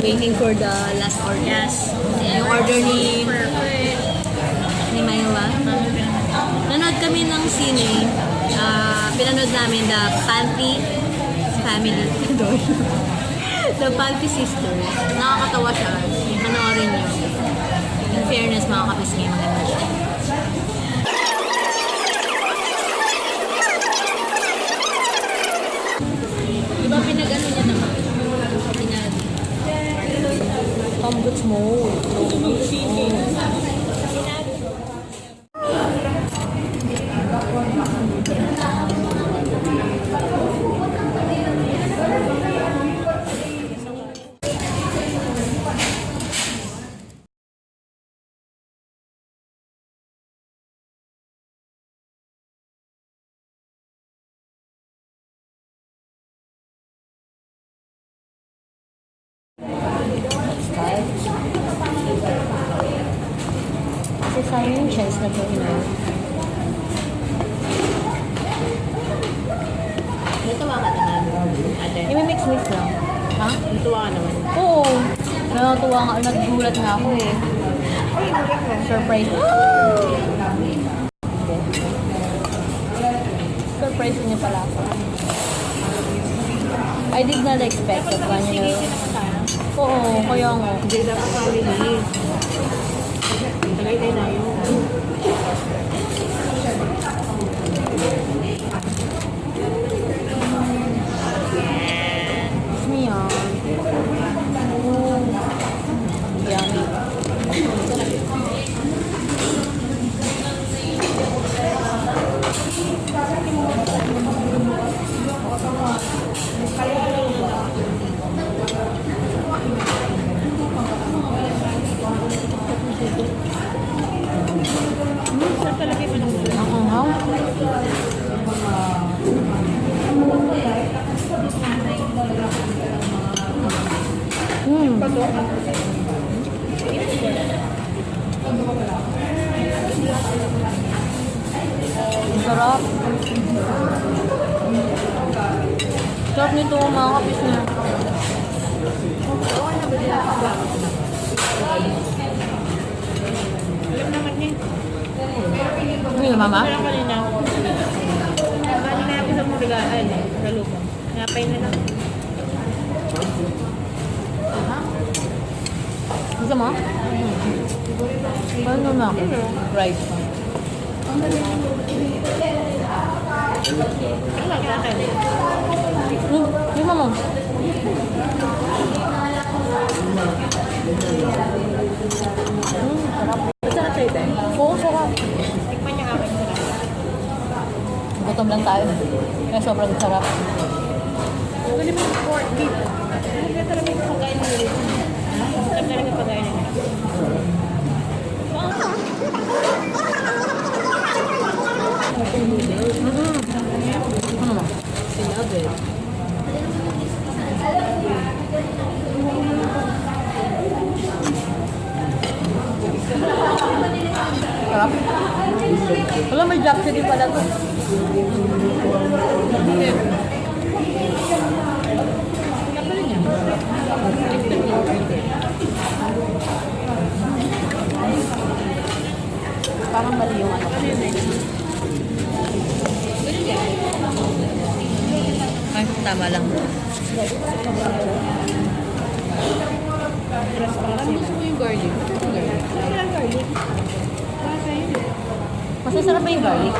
waiting for the last order. Yes. Yung order ni Maywa. Nanood kami ng sine. Pinanood namin The Panty Family. The Panty Sisters. Nakakatawa siya. Panoorin niyo. In fairness, mga kapisngay, maganda siya. Diba pinag-ano niya naman? Pambuts mo. Kasi sayang yung chance na ito, Natuwa ka naman. Ate. I-mix-mix lang. Ha? Natuwa ka naman. Oo. Nakatuwa nga. Naggulat nga ako eh. Surprise. Surprise niya pala ako. I did not expect that one, you know. Oo, kaya nga. Hindi dapat family. Tagay na yun. It's me, ah. Oh. Yummy. Sarap talaga yung manunggulo. Ang anghang. Ang sarap. Sarap nito, mga kapis na. Alam naman niya. Ano yung mama? Alam kanina. Kanina ako sa mga regaan eh. Sa lupa. Napay na lang. Gusto mo? Ano na? Rice. Ano lagi natin? Yung mama. Sarap. Masarap sa'yo tayo. Oo, sarap. Tikman niya akin sarap. Gutom lang tayo. Kaya sobrang sarap. Ano naman yung pork beef? Ano talaga yung pagkain nila? Sarap talaga yung pagkain nila. Ano naman? Sinabi. Sarap. Wala, may jack din pala to. Parang mali yung ano. Ay, tama lang. Parang gusto mo yung garlic. Walang garlic. Para sa'yo. Mas masarap ba yung garlic?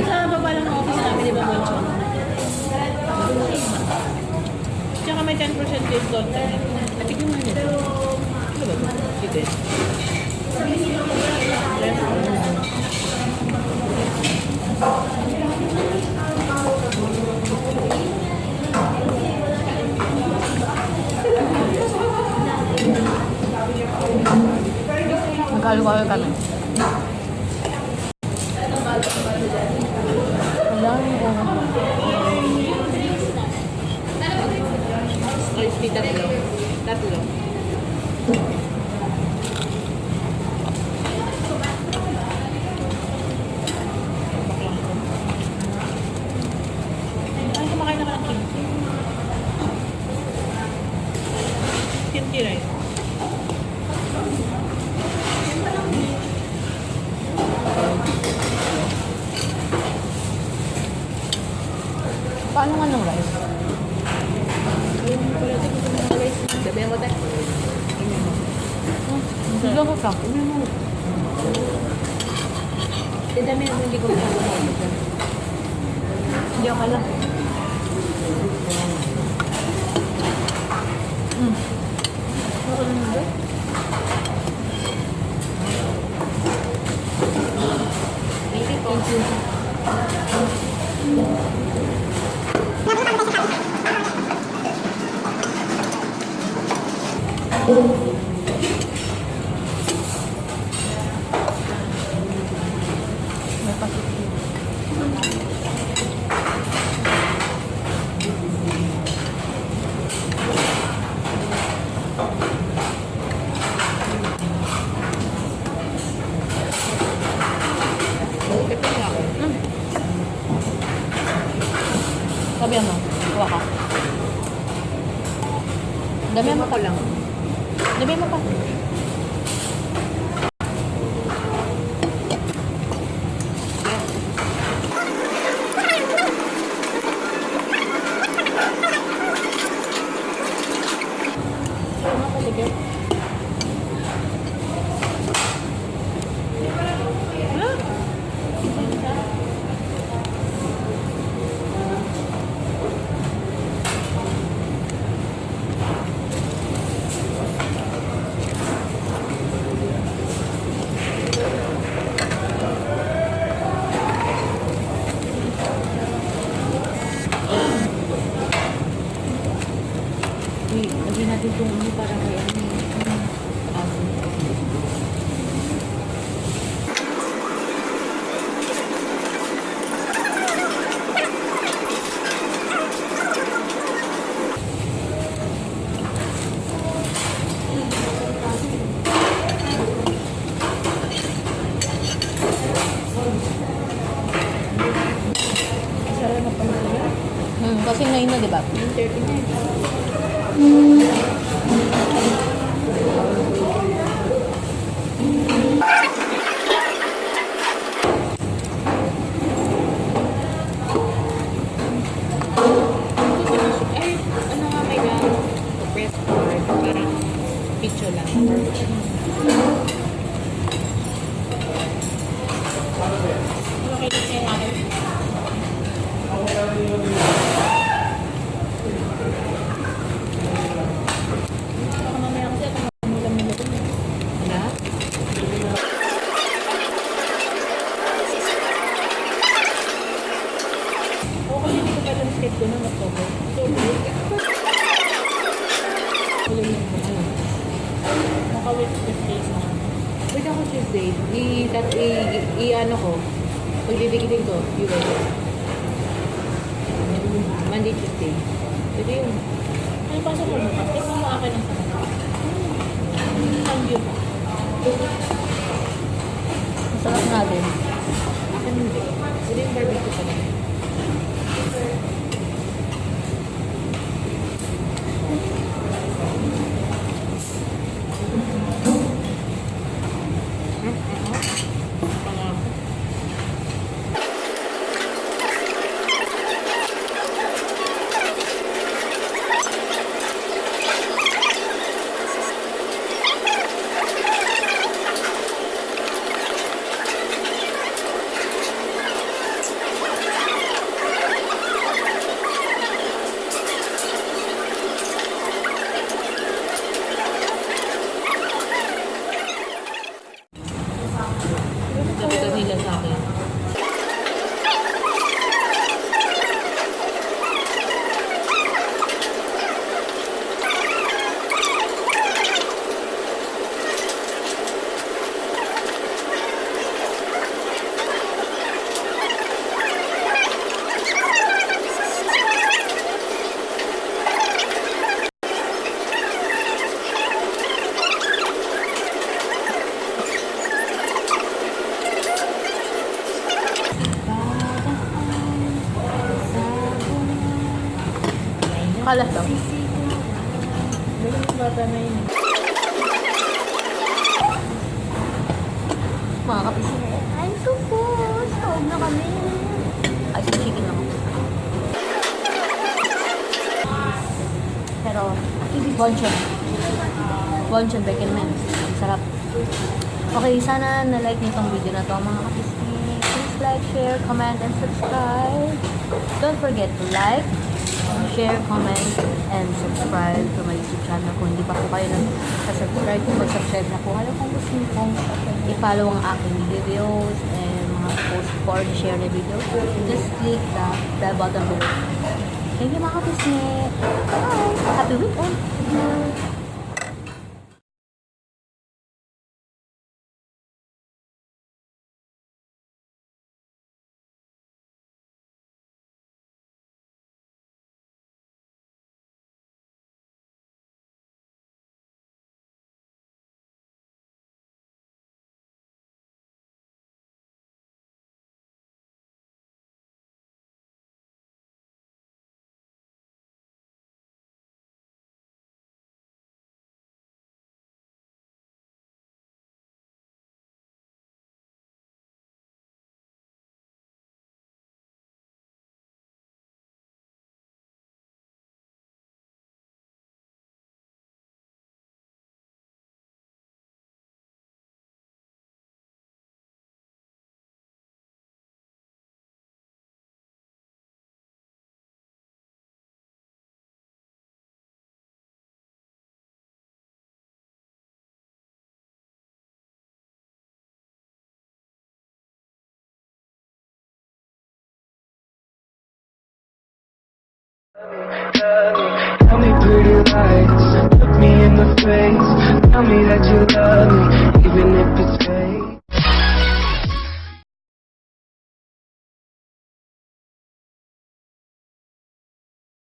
Sa baba lang ng office namin, di ba, Moncho? Tsaka may 10% discount kami. At tignan mo nito. Ano ba? Ito eh. Magkalo-kalo kami. Crispy tatlo. Tatlo. Sticky rice. Paano nga ng rice? Yung pala ito gusto mga rice. Gabi ako tayo. Sige ko ka. Dami ako hindi ko makakalaman. Hindi ako lang. Ako lang ba? Thank you po. May pasok. Ito nga. Sabi mo, kuha ka. Dami mo pa lang. Dami mo pa. Ano ka ligay? Uy, lagyan natin itong ano para kaya sarap na pala niya. Kasi ngayon na, di ba? 39. Ay, ano nga may gano'n? Press forward. Parang picture lang. Okay, kasi yung akin. Baka mamaya kasi ako mamulam-mulam ko. Wala? Oo, kasi hindi ko pa lang skate ko na mag-cover. So, ulit yung ano. Maka-wait days na. Pwede ako Tuesday. I-ano ko. Pagdidikitin ko. US. Monday, Tuesday. Pwede yun. Ano pa sa mga? Tignan mo akin ang sama. Ang yun. Masarap nga din. Akin hindi. Pwede yung barbecue pa lang. Dali yung bata na yun. Mga kapising. I'm so full. Stop na kami. Ay, so chicken lang. Pero, bonchon. Bonchon, bacon man. Sarap. Okay, sana na-like niyo itong video na to mga kapising. Please like, share, comment, and subscribe. Don't forget to like, share, comment, and subscribe to my YouTube channel. Kung hindi pa po kayo nag-subscribe, mag-subscribe na po kayo kung gusto niyo pong i-follow ang aking videos and mga post for share na video. Just click the bell button below. Thank you mga kapising. Bye! Happy weekend! Tell me pretty lies, look me in the face. Tell me that you love me, even if it's